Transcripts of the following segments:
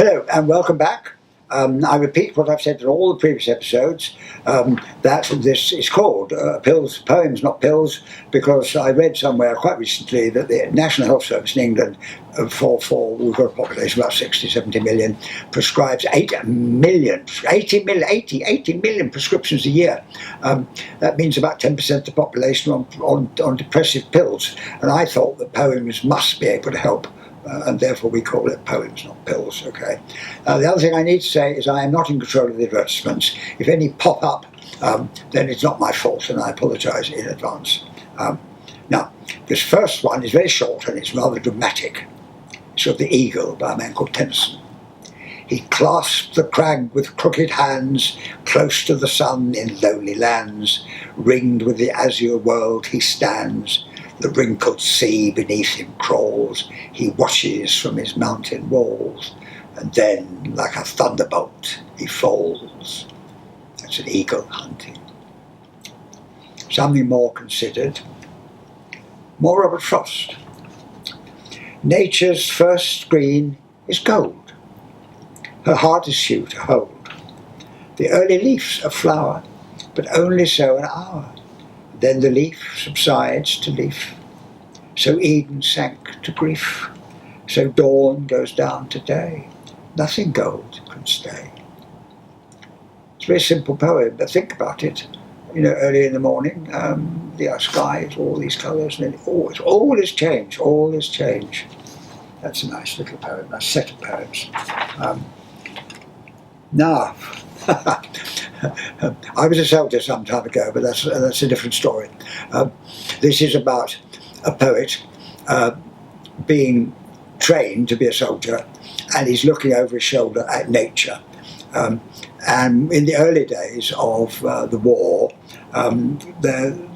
Hello and welcome back. I repeat what I've said in all the previous episodes, that this is called Pills, Poems Not Pills, because I read somewhere quite recently that the National Health Service in England, for we've got a population of about 60, 70 million, prescribes 80 million prescriptions a year. That means about 10% of the population on depressive pills, and I thought that poems must be able to help. And therefore we call it poems, not pills, okay? The other thing I need to say is I am not in control of the advertisements. If any pop up, then it's not my fault, and I apologise in advance. Now, this first one is very short and it's rather dramatic. It's of the Eagle by a man called Tennyson. He clasps the crag with crooked hands, close to the sun in lonely lands, ringed with the azure world he stands. The wrinkled sea beneath him crawls, he watches from his mountain walls, and then, like a thunderbolt, he falls. That's an eagle hunting. Something more considered. More Robert Frost. Nature's first green is gold. Her hardest hue to hold. The early leaf's a flower, but only so an hour. Then the leaf subsides to leaf. So Eden sank to grief. So dawn goes down to day. Nothing gold can stay. It's a very simple poem, but think about it. You know, early in the morning, the sky is all these colours, and then all is change, all is change. That's a nice little poem, a set of poems. Now, I was a soldier some time ago, but that's a different story. This is about a poet being trained to be a soldier, and he's looking over his shoulder at nature. And in the early days of the war, the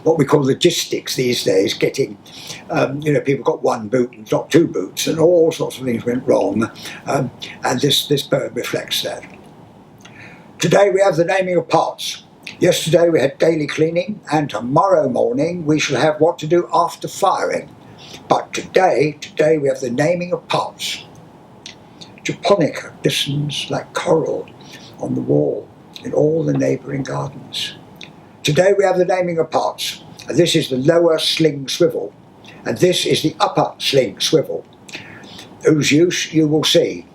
what we call logistics these days, getting people got one boot and not two boots, and all sorts of things went wrong. And this poem reflects that. Today we have the naming of parts. Yesterday we had daily cleaning, and tomorrow morning we shall have what to do after firing. But today we have the naming of parts. Japonica glistens like coral on the wall in all the neighbouring gardens. Today we have the naming of parts, and this is the lower sling swivel, and this is the upper sling swivel, whose use you will see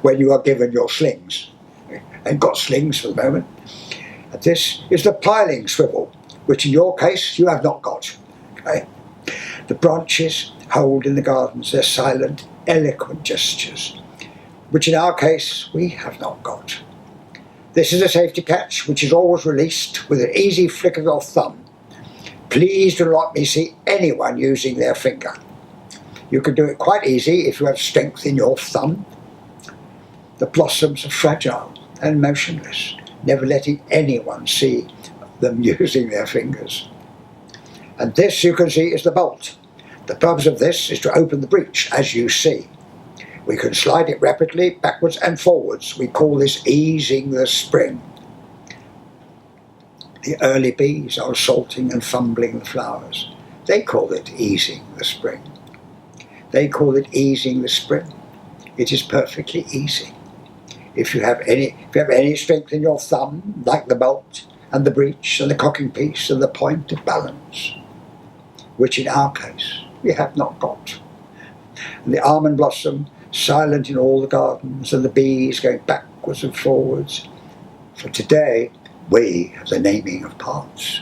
when you are given your slings. And got slings for the moment. And this is the piling swivel, which in your case you have not got. Okay? The branches hold in the gardens their silent, eloquent gestures, which in our case we have not got. This is a safety catch, which is always released with an easy flick of your thumb. Please do not let me see anyone using their finger. You can do it quite easy if you have strength in your thumb. The blossoms are fragile and motionless, never letting anyone see them using their fingers. And this, you can see, is the bolt. The purpose of this is to open the breech, as you see. We can slide it rapidly, backwards and forwards. We call this easing the spring. The early bees are assaulting and fumbling the flowers. They call it easing the spring. They call it easing the spring. It is perfectly easy. If you have any strength in your thumb, like the bolt and the breech and the cocking piece and the point of balance, which in our case we have not got. And the almond blossom silent in all the gardens, and the bees going backwards and forwards. For today we have the naming of parts.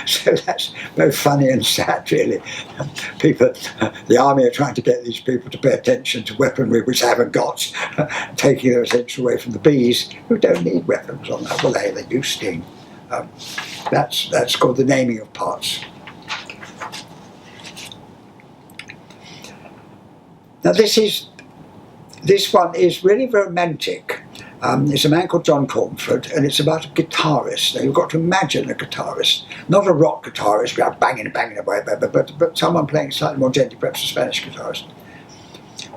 So that's both funny and sad, really. People, the army are trying to get these people to pay attention to weaponry which they haven't got, taking their attention away from the bees, who don't need weapons on that. Well, they do sting. That's called the naming of parts. Now this one is really romantic. It's a man called John Cornford, and it's about a guitarist. Now you've got to imagine a guitarist, not a rock guitarist, banging away, but someone playing slightly more gently, perhaps a Spanish guitarist.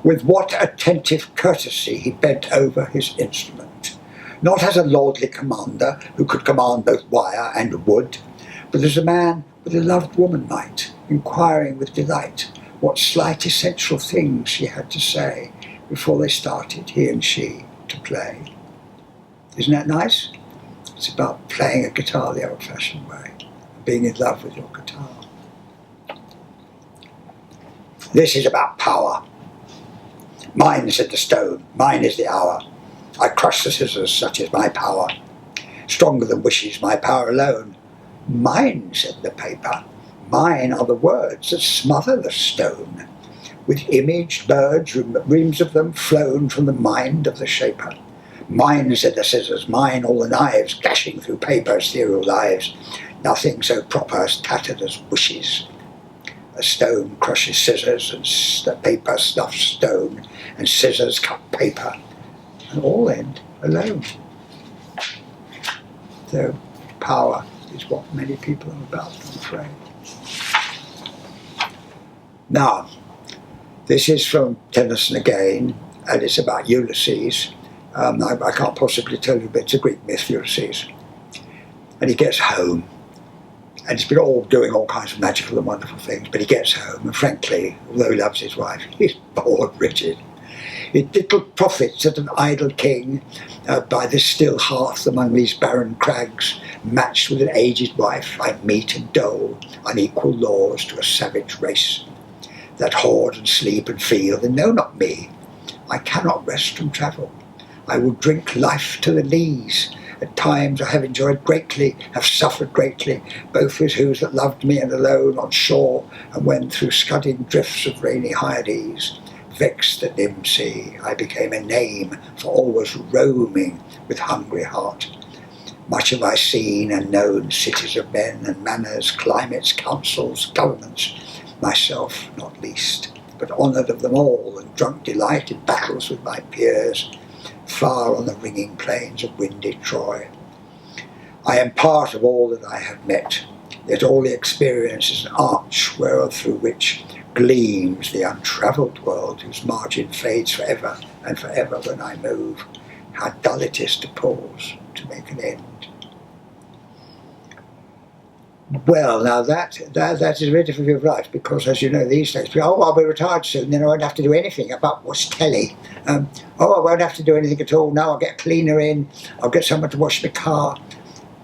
With what attentive courtesy he bent over his instrument, not as a lordly commander who could command both wire and wood, but as a man with a loved woman might, inquiring with delight what slight essential things she had to say before they started, he and she, to play. Isn't that nice? It's about playing a guitar the old-fashioned way, being in love with your guitar. This is about power. Mine, said the stone, mine is the hour. I crush the scissors, such is my power. Stronger than wishes, my power alone. Mine, said the paper, mine are the words that smother the stone. With imaged birds, reams of them flown from the mind of the shaper. Mine, said the scissors, mine all the knives, gashing through paper, ethereal lives. Nothing so proper as tattered as wishes. A stone crushes scissors, and the paper snuffs stone, and scissors cut paper, and all end alone. So power is what many people are about, I'm afraid. Now, this is from Tennyson again, and it's about Ulysses. I can't possibly tell you, but it's a Greek myth, Ulysses. And he gets home, and he's been all doing all kinds of magical and wonderful things, but he gets home, and frankly, although he loves his wife, he's bored rigid. It little profits that an idle king, by this still hearth among these barren crags, matched with an aged wife, I meet and dole unequal laws to a savage race, that hoard and sleep and feel, and know not me. I cannot rest from travel. I will drink life to the lees. At times I have enjoyed greatly, have suffered greatly, both with whose that loved me and alone on shore, and when through scudding drifts of rainy Hyades, vexed the dim sea, I became a name for always roaming with hungry heart. Much have I seen and known, cities of men and manners, climates, councils, governments, myself not least, but honoured of them all, and drunk delight in battles with my peers, far on the ringing plains of windy Troy. I am part of all that I have met, yet all the experience is an arch whereof through which gleams the untravelled world, whose margin fades forever and forever when I move. How dull it is to pause, to make an end. Well, now that is a very different view of life, because as you know these days, people, I'll be retired soon, then I won't have to do anything about what's telly. I won't have to do anything at all, now I'll get a cleaner in, I'll get someone to wash my car.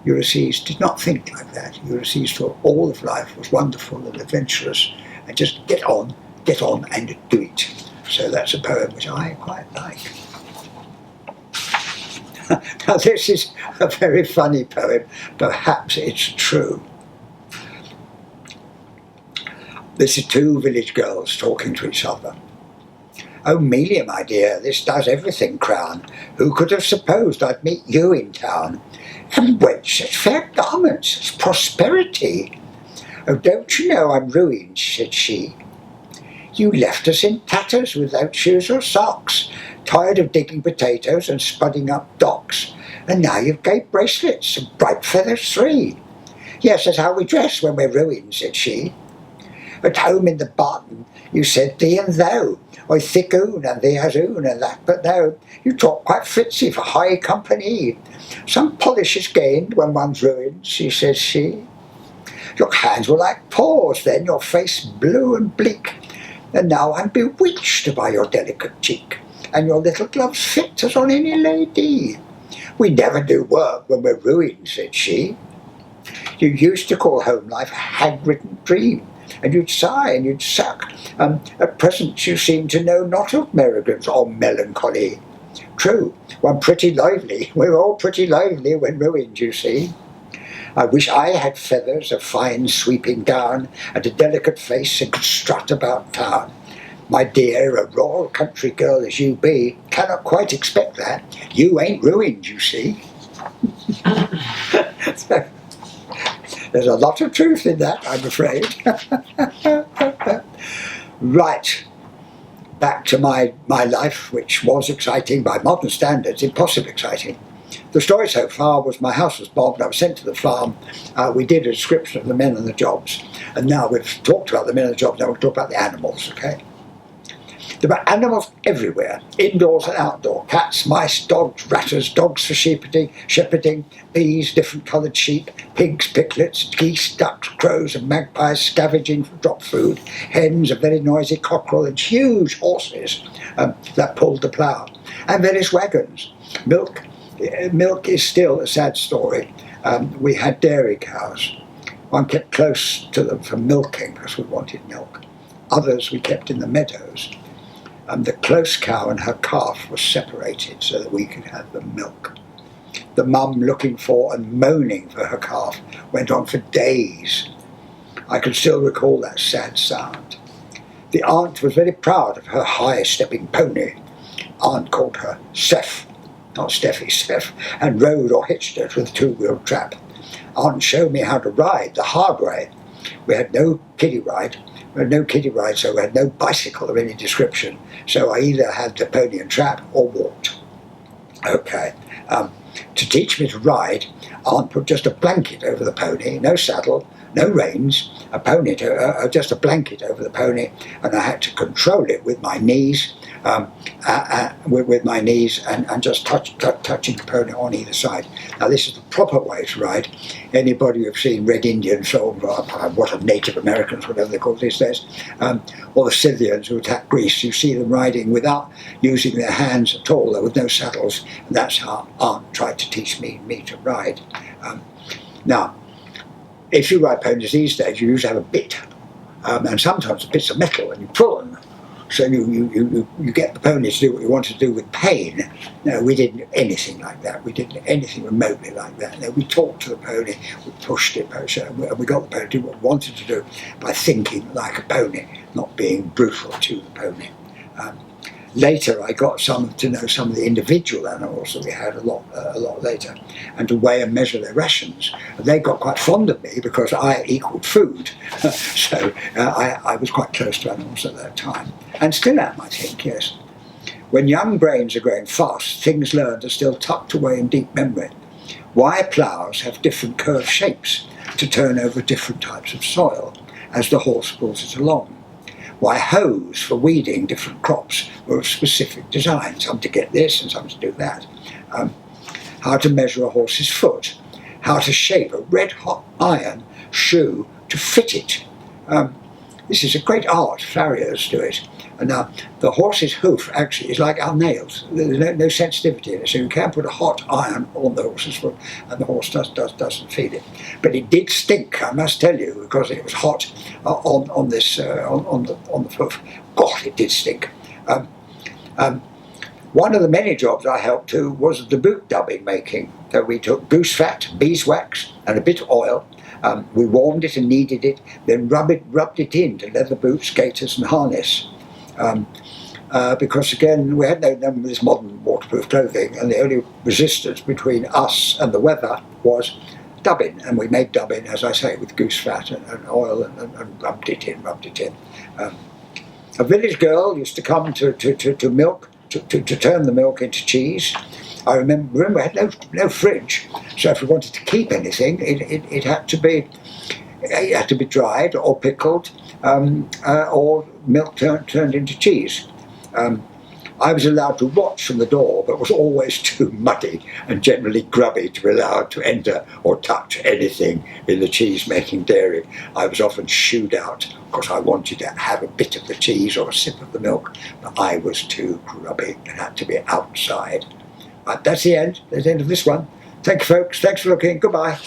Ulysses did not think like that. Ulysses thought all of life was wonderful and adventurous, and just get on and do it. So that's a poem which I quite like. Now this is a very funny poem, perhaps it's true. This is two village girls talking to each other. Oh, Melia, my dear, this does everything crown. Who could have supposed I'd meet you in town? And wench, such fair garments, such prosperity. Oh, don't you know I'm ruined, said she. You left us in tatters without shoes or socks, tired of digging potatoes and spudding up docks, and now you've gay bracelets and bright feathers 3. Yes, that's how we dress when we're ruined, said she. At home in the barton you said thee and thou, I thick oon and thee has oon and that but now. You talk quite fritzy for high company. Some polish is gained when one's ruined, says she. Your hands were like paws then, your face blue and bleak, and now I'm bewitched by your delicate cheek, and your little gloves fit as on any lady. We never do work when we're ruined, said she. You used to call home life a hag-ridden dream, and you'd sigh and you'd suck. At present you seem to know not of merrigans or melancholy. True, we're pretty lively, we're all pretty lively when ruined, you see. I wish I had feathers, a fine sweeping gown, and a delicate face, and could strut about town. My dear, a rural country girl as you be, cannot quite expect that. You ain't ruined, you see. So, there's a lot of truth in that, I'm afraid. Right, back to my life, which was exciting by modern standards, impossibly exciting. The story so far was my house was bombed, I was sent to the farm, we did a description of the men and the jobs, and now we've talked about the men and the jobs, now we'll talk about the animals, okay? There were animals everywhere, indoors and outdoor. Cats, mice, dogs, ratters, dogs for shepherding, bees, different coloured sheep, pigs, piglets, geese, ducks, crows and magpies scavenging for drop food, hens, a very noisy cockerel and huge horses that pulled the plough, and various wagons. Milk is still a sad story. We had dairy cows. One kept close to them for milking because we wanted milk. Others we kept in the meadows. The close cow and her calf were separated so that we could have the milk. The mum looking for and moaning for her calf went on for days. I can still recall that sad sound. The aunt was very proud of her high-stepping pony. Aunt called her Seth, not Steffi, Seth, and rode or hitched it with a two-wheel trap. Aunt showed me how to ride the hard way. We had no kiddie ride. So we had no bicycle of any description. So I either had the pony and trap or walked. Okay. To teach me to ride, Aunt put just a blanket over the pony, no saddle, no reins, just a blanket over the pony, and I had to control it with my knees, and just touching the pony on either side. Now this is the proper way to ride. Anybody who've seen Red Indians or what are Native Americans, whatever they're called these days, or the Scythians who attacked Greece, you see them riding without using their hands at all. There was no saddles, and that's how Aunt tried to teach me to ride. Now, if you ride ponies these days, you usually have a bit, and sometimes bits of metal, and you pull them. So you get the pony to do what you want to do with pain. No, we didn't do anything like that. We didn't do anything remotely like that. No, we talked to the pony, we pushed it, and we got the pony to do what we wanted to do by thinking like a pony, not being brutal to the pony. Later, I got to know some of the individual animals that we had a lot later, and to weigh and measure their rations. And they got quite fond of me because I equaled food. So I was quite close to animals at that time, and still am, I think. Yes. When young brains are growing fast, things learned are still tucked away in deep memory. Why ploughs have different curved shapes to turn over different types of soil as the horse pulls it along. Why hoes for weeding different crops were of specific design, some to get this and some to do that. How to measure a horse's foot. How to shape a red-hot iron shoe to fit it. This is a great art, farriers do it. And now, the horse's hoof actually is like our nails. There's no sensitivity in it, so you can put a hot iron on the horse's foot, and the horse doesn't feel it. But it did stink, I must tell you, because it was hot on the hoof. God, it did stink. One of the many jobs I helped to was the boot dubbing making. So we took goose fat, beeswax, and a bit of oil. We warmed it and kneaded it, then rubbed it into leather boots, gaiters, and harness. Because again, we had no of this modern waterproof clothing, and the only resistance between us and the weather was dubbing, and we made dubbing, as I say, with goose fat and oil, and rubbed it in. A village girl used to come to milk, to turn the milk into cheese. I remember we had no fridge, so if we wanted to keep anything, it had to be dried or pickled, or milk turned into cheese. I was allowed to watch from the door, but was always too muddy and generally grubby to be allowed to enter or touch anything in the cheese-making dairy. I was often shooed out because I wanted to have a bit of the cheese or a sip of the milk, but I was too grubby and had to be outside. That's the end. That's the end of this one. Thank you, folks. Thanks for looking. Goodbye.